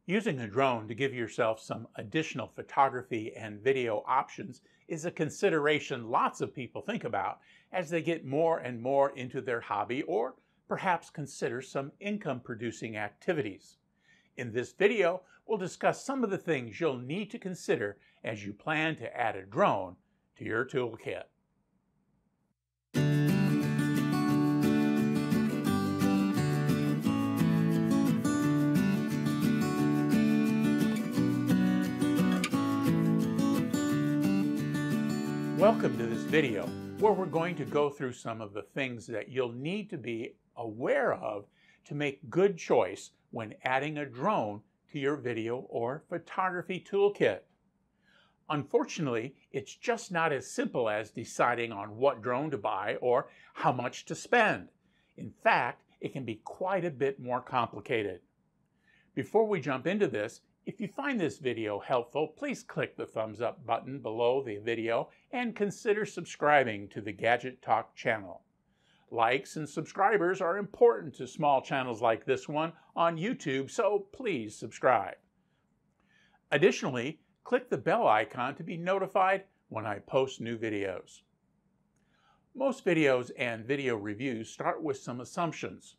Using a drone to give yourself some additional photography and video options is a consideration lots of people think about as they get more and more into their hobby or perhaps consider some income-producing activities. In this video, we'll discuss some of the things you'll need to consider as you plan to add a drone to your toolkit. Welcome to this video where we're going to go through some of the things that you'll need to be aware of to make good choice when adding a drone to your video or photography toolkit. Unfortunately, it's just not as simple as deciding on what drone to buy or how much to spend. In fact, it can be quite a bit more complicated. Before we jump into this, if you find this video helpful, please click the thumbs up button below the video and consider subscribing to the Gadget Talk channel. Likes and subscribers are important to small channels like this one on YouTube, so please subscribe. Additionally, click the bell icon to be notified when I post new videos. Most videos and video reviews start with some assumptions.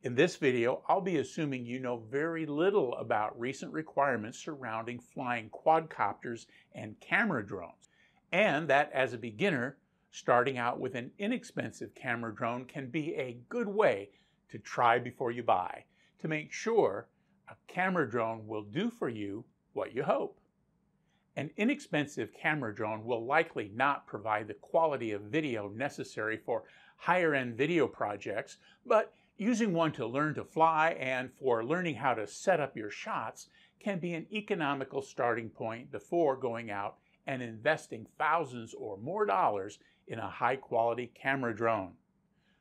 In this video, I'll be assuming you know very little about recent requirements surrounding flying quadcopters and camera drones, and that as a beginner, starting out with an inexpensive camera drone can be a good way to try before you buy, to make sure a camera drone will do for you what you hope. An inexpensive camera drone will likely not provide the quality of video necessary for higher-end video projects, but using one to learn to fly and for learning how to set up your shots can be an economical starting point before going out and investing thousands or more dollars in a high-quality camera drone.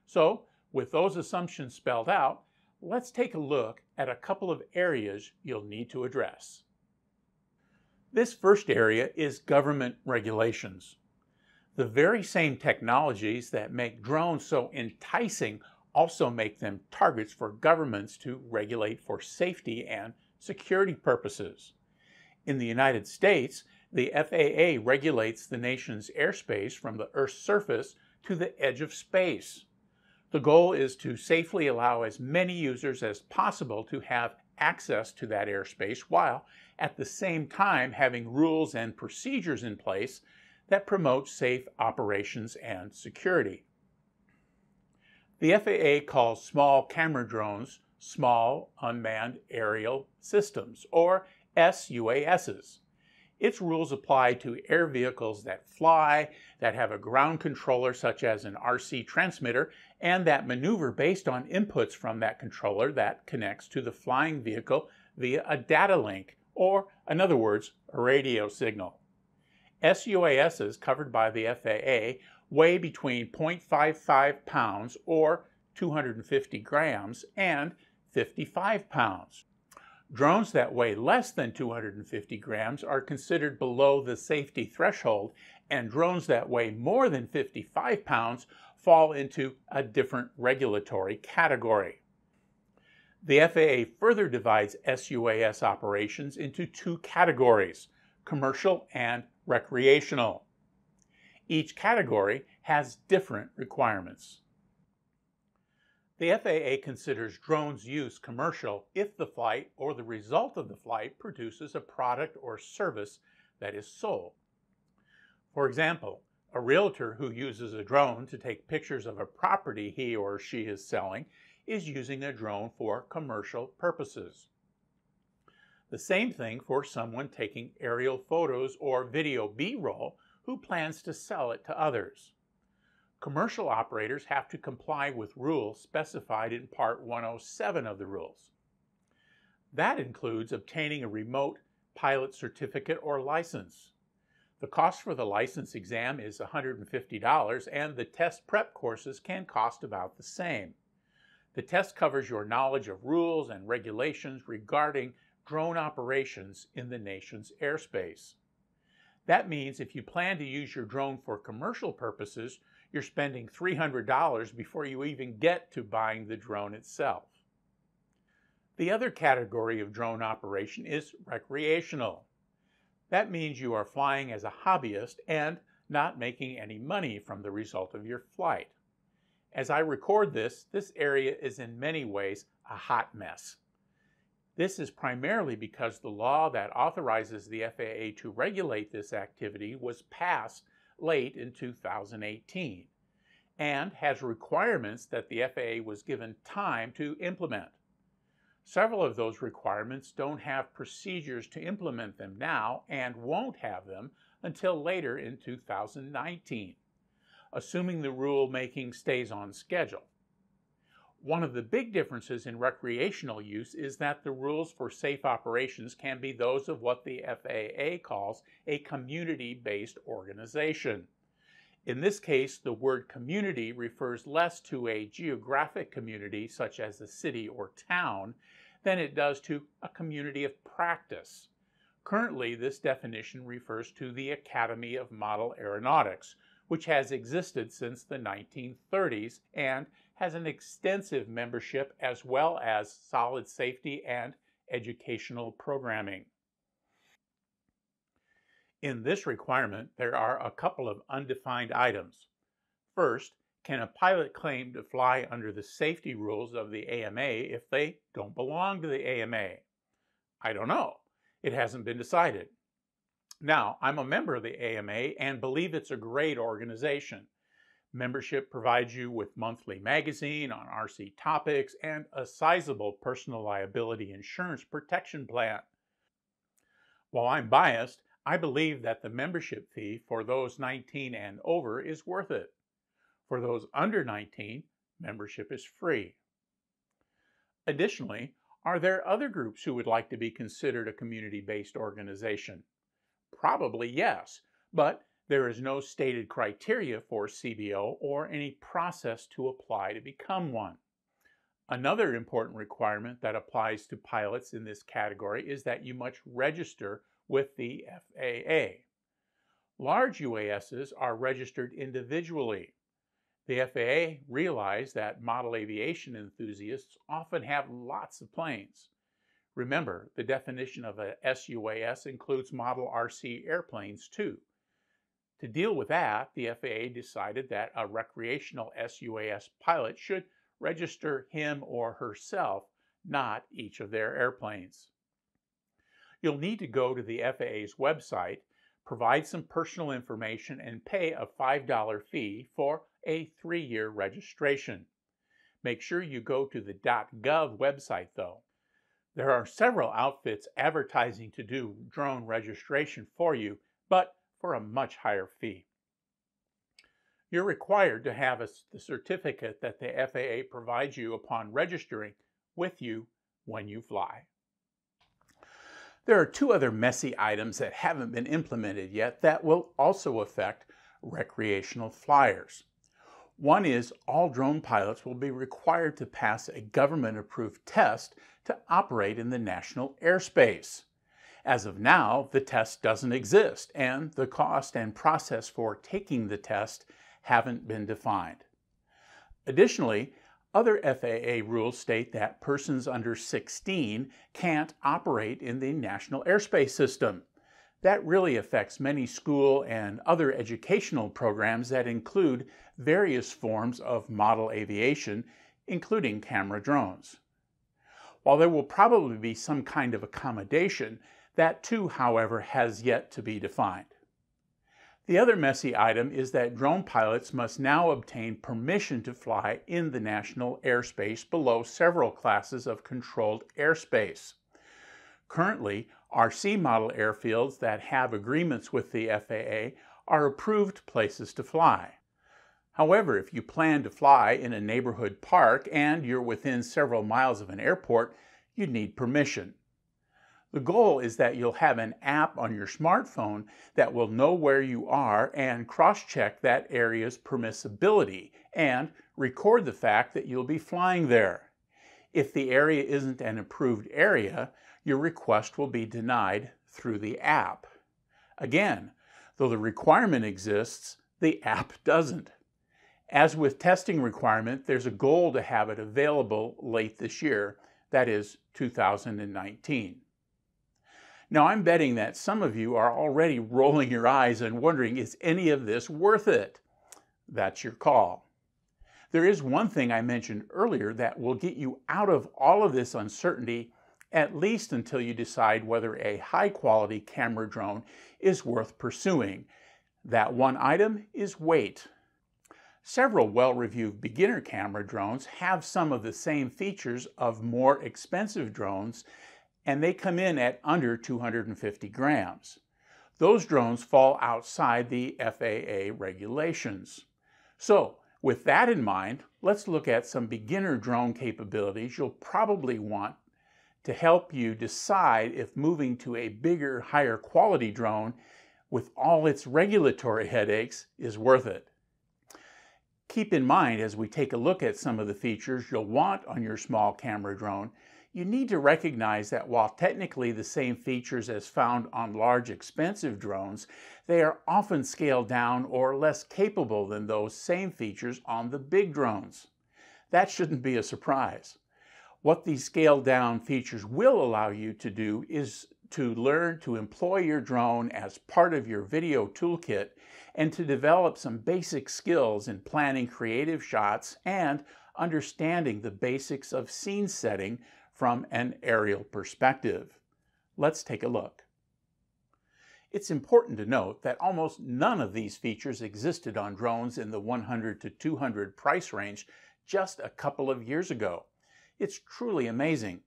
So, with those assumptions spelled out, let's take a look at a couple of areas you'll need to address. This first area is government regulations. The very same technologies that make drones so enticing also make them targets for governments to regulate for safety and security purposes. In the United States, the FAA regulates the nation's airspace from the Earth's surface to the edge of space. The goal is to safely allow as many users as possible to have access to that airspace while at the same time having rules and procedures in place that promote safe operations and security. The FAA calls small camera drones Small Unmanned Aerial Systems, or SUASs. Its rules apply to air vehicles that fly, that have a ground controller such as an RC transmitter, and that maneuver based on inputs from that controller that connects to the flying vehicle via a data link, or in other words, a radio signal. SUASs covered by the FAA weigh between 0.55 pounds or 250 grams and 55 pounds. Drones that weigh less than 250 grams are considered below the safety threshold, and drones that weigh more than 55 pounds fall into a different regulatory category. The FAA further divides SUAS operations into two categories: commercial and recreational. Each category has different requirements. The FAA considers drones' use commercial if the flight or the result of the flight produces a product or service that is sold. For example, a realtor who uses a drone to take pictures of a property he or she is selling is using a drone for commercial purposes. The same thing for someone taking aerial photos or video B-roll who plans to sell it to others. Commercial operators have to comply with rules specified in Part 107 of the rules. That includes obtaining a remote pilot certificate or license. The cost for the license exam is $150, and the test prep courses can cost about the same. The test covers your knowledge of rules and regulations regarding drone operations in the nation's airspace. That means if you plan to use your drone for commercial purposes, you're spending $300 before you even get to buying the drone itself. The other category of drone operation is recreational. That means you are flying as a hobbyist and not making any money from the result of your flight. As I record this area is in many ways a hot mess. This is primarily because the law that authorizes the FAA to regulate this activity was passed late in 2018 and has requirements that the FAA was given time to implement. Several of those requirements don't have procedures to implement them now and won't have them until later in 2019, assuming the rulemaking stays on schedule. One of the big differences in recreational use is that the rules for safe operations can be those of what the FAA calls a community-based organization. In this case, the word community refers less to a geographic community such as a city or town than it does to a community of practice. Currently, this definition refers to the Academy of Model Aeronautics, which has existed since the 1930s and has an extensive membership as well as solid safety and educational programming. In this requirement, there are a couple of undefined items. First, can a pilot claim to fly under the safety rules of the AMA if they don't belong to the AMA? I don't know. It hasn't been decided. Now, I'm a member of the AMA and believe it's a great organization. Membership provides you with monthly magazine on RC topics and a sizable personal liability insurance protection plan. While I'm biased, I believe that the membership fee for those 19 and over is worth it. For those under 19, membership is free. Additionally, are there other groups who would like to be considered a community-based organization? Probably yes, but there is no stated criteria for CBO or any process to apply to become one. Another important requirement that applies to pilots in this category is that you must register with the FAA. Large UASs are registered individually. The FAA realized that model aviation enthusiasts often have lots of planes. Remember, the definition of a SUAS includes model RC airplanes too. To deal with that, the FAA decided that a recreational SUAS pilot should register him or herself, not each of their airplanes. You'll need to go to the FAA's website, provide some personal information, and pay a $5 fee for a 3-year registration. Make sure you go to the .gov website though. There are several outfits advertising to do drone registration for you, but for a much higher fee. You're required to have the certificate that the FAA provides you upon registering with you when you fly. There are two other messy items that haven't been implemented yet that will also affect recreational flyers. One is all drone pilots will be required to pass a government-approved test to operate in the national airspace. As of now, the test doesn't exist, and the cost and process for taking the test haven't been defined. Additionally, other FAA rules state that persons under 16 can't operate in the national airspace system. That really affects many school and other educational programs that include various forms of model aviation, including camera drones. While there will probably be some kind of accommodation, that too, however, has yet to be defined. The other messy item is that drone pilots must now obtain permission to fly in the national airspace below several classes of controlled airspace. Currently, RC model airfields that have agreements with the FAA are approved places to fly. However, if you plan to fly in a neighborhood park and you're within several miles of an airport, you'd need permission. The goal is that you'll have an app on your smartphone that will know where you are and cross-check that area's permissibility and record the fact that you'll be flying there. If the area isn't an approved area, your request will be denied through the app. Again, though the requirement exists, the app doesn't. As with testing requirement, there's a goal to have it available late this year. that is 2019. Now, I'm betting that some of you are already rolling your eyes and wondering, is any of this worth it? That's your call. There is one thing I mentioned earlier that will get you out of all of this uncertainty, at least until you decide whether a high-quality camera drone is worth pursuing. That one item is weight. Several well-reviewed beginner camera drones have some of the same features of more expensive drones, and they come in at under 250 grams. Those drones fall outside the FAA regulations. So, with that in mind, let's look at some beginner drone capabilities you'll probably want to help you decide if moving to a bigger, higher quality drone with all its regulatory headaches is worth it. Keep in mind, as we take a look at some of the features you'll want on your small camera drone, you need to recognize that while technically the same features as found on large expensive drones, they are often scaled down or less capable than those same features on the big drones. That shouldn't be a surprise. What these scaled down features will allow you to do is to learn to employ your drone as part of your video toolkit and to develop some basic skills in planning creative shots and understanding the basics of scene setting from an aerial perspective. Let's take a look. It's important to note that almost none of these features existed on drones in the 100 to 200 price range just a couple of years ago. It's truly amazing.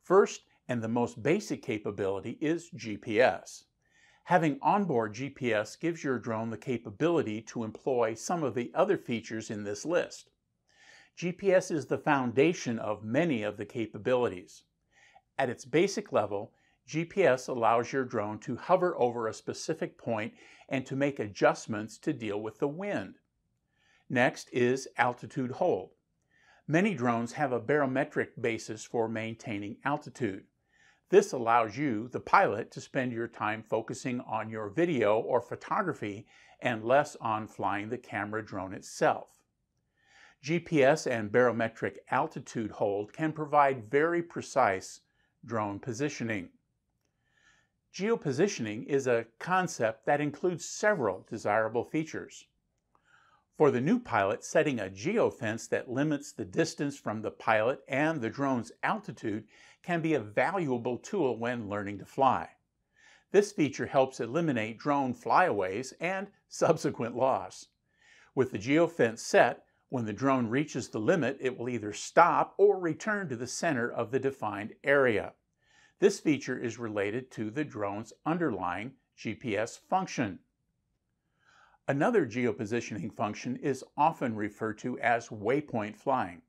First, and the most basic capability, is GPS. Having onboard GPS gives your drone the capability to employ some of the other features in this list. GPS is the foundation of many of the capabilities. At its basic level, GPS allows your drone to hover over a specific point and to make adjustments to deal with the wind. Next is altitude hold. Many drones have a barometric basis for maintaining altitude. This allows you, the pilot, to spend your time focusing on your video or photography and less on flying the camera drone itself. GPS and barometric altitude hold can provide very precise drone positioning. Geopositioning is a concept that includes several desirable features. For the new pilot, setting a geofence that limits the distance from the pilot and the drone's altitude can be a valuable tool when learning to fly. This feature helps eliminate drone flyaways and subsequent loss. With the geofence set, when the drone reaches the limit, it will either stop or return to the center of the defined area. This feature is related to the drone's underlying GPS function. Another geopositioning function is often referred to as waypoint flying.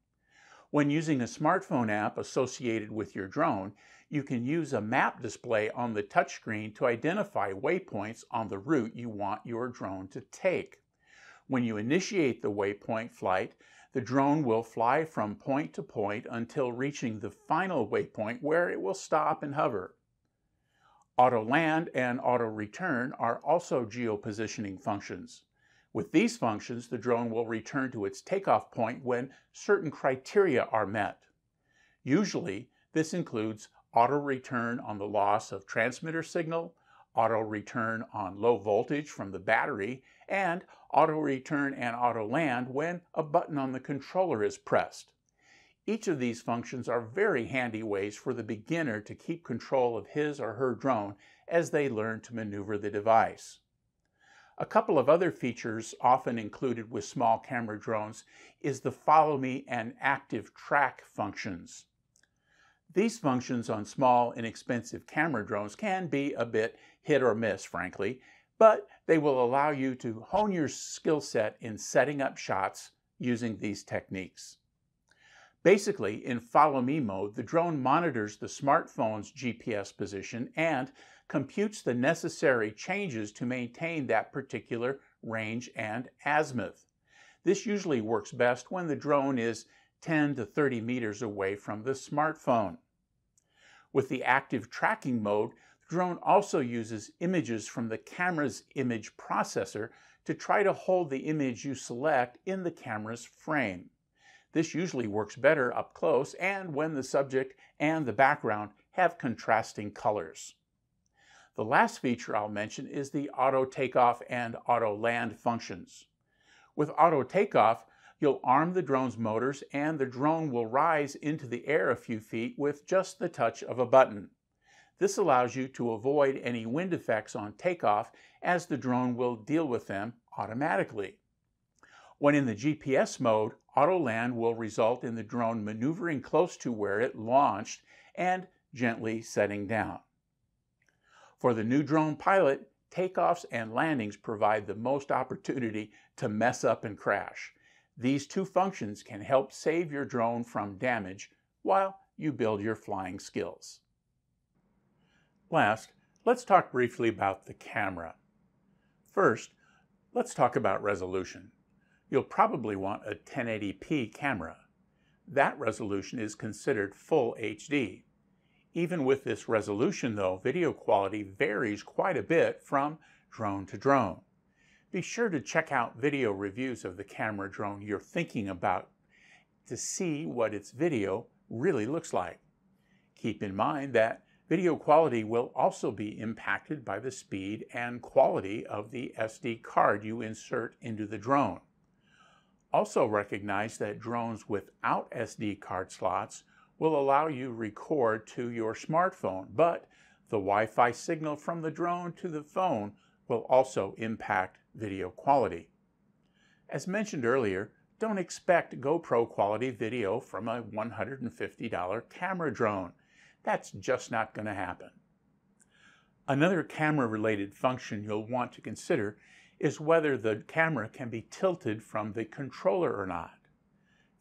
When using a smartphone app associated with your drone, you can use a map display on the touchscreen to identify waypoints on the route you want your drone to take. When you initiate the waypoint flight, the drone will fly from point to point until reaching the final waypoint where it will stop and hover. Auto land and auto return are also geopositioning functions. With these functions, the drone will return to its takeoff point when certain criteria are met. Usually, this includes auto return on the loss of transmitter signal, auto return on low voltage from the battery, and auto return and auto land when a button on the controller is pressed. Each of these functions are very handy ways for the beginner to keep control of his or her drone as they learn to maneuver the device. A couple of other features often included with small camera drones is the follow me and active track functions. These functions on small, inexpensive camera drones can be a bit hit or miss, frankly, but they will allow you to hone your skill set in setting up shots using these techniques. Basically, in follow me mode, the drone monitors the smartphone's GPS position and computes the necessary changes to maintain that particular range and azimuth. This usually works best when the drone is 10 to 30 meters away from the smartphone. With the active tracking mode, the drone also uses images from the camera's image processor to try to hold the image you select in the camera's frame. This usually works better up close and when the subject and the background have contrasting colors. The last feature I'll mention is the auto takeoff and auto land functions. With auto takeoff, you'll arm the drone's motors and the drone will rise into the air a few feet with just the touch of a button. This allows you to avoid any wind effects on takeoff as the drone will deal with them automatically. When in the GPS mode, auto land will result in the drone maneuvering close to where it launched and gently setting down. For the new drone pilot, takeoffs and landings provide the most opportunity to mess up and crash. These two functions can help save your drone from damage while you build your flying skills. Last, let's talk briefly about the camera. First, let's talk about resolution. You'll probably want a 1080p camera. That resolution is considered full HD. Even with this resolution though, video quality varies quite a bit from drone to drone. Be sure to check out video reviews of the camera drone you're thinking about to see what its video really looks like. Keep in mind that video quality will also be impacted by the speed and quality of the SD card you insert into the drone. Also recognize that drones without SD card slots will allow you to record to your smartphone, but the Wi-Fi signal from the drone to the phone will also impact video quality. As mentioned earlier, don't expect GoPro quality video from a $150 camera drone. That's just not going to happen. Another camera-related function you'll want to consider is whether the camera can be tilted from the controller or not.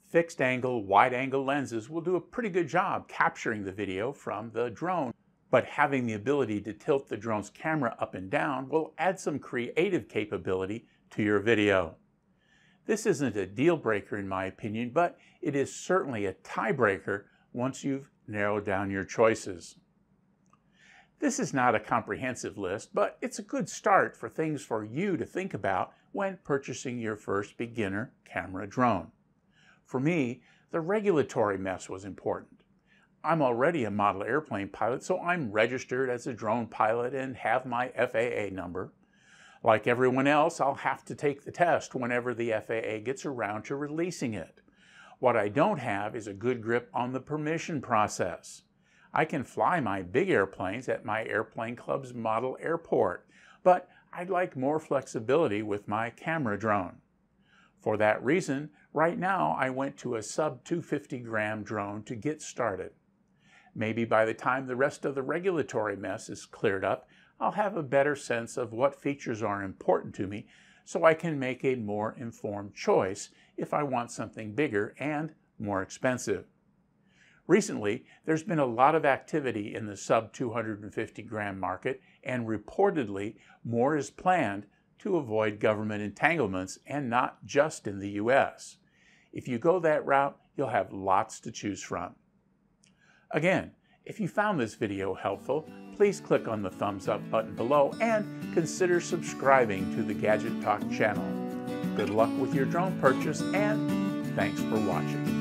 Fixed angle, wide angle lenses will do a pretty good job capturing the video from the drone, but having the ability to tilt the drone's camera up and down will add some creative capability to your video. This isn't a deal breaker in my opinion, but it is certainly a tiebreaker once you've narrowed down your choices. This is not a comprehensive list, but it's a good start for things for you to think about when purchasing your first beginner camera drone. For me, the regulatory mess was important. I'm already a model airplane pilot, so I'm registered as a drone pilot and have my FAA number. Like everyone else, I'll have to take the test whenever the FAA gets around to releasing it. What I don't have is a good grip on the permission process. I can fly my big airplanes at my airplane club's model airport, but I'd like more flexibility with my camera drone. For that reason, right now I went to a sub 250 gram drone to get started. Maybe by the time the rest of the regulatory mess is cleared up, I'll have a better sense of what features are important to me so I can make a more informed choice if I want something bigger and more expensive. Recently, there's been a lot of activity in the sub 250 gram market, and reportedly more is planned to avoid government entanglements, and not just in the US. If you go that route, you'll have lots to choose from. Again, if you found this video helpful, please click on the thumbs up button below and consider subscribing to the Gadget Talk channel. Good luck with your drone purchase, and thanks for watching.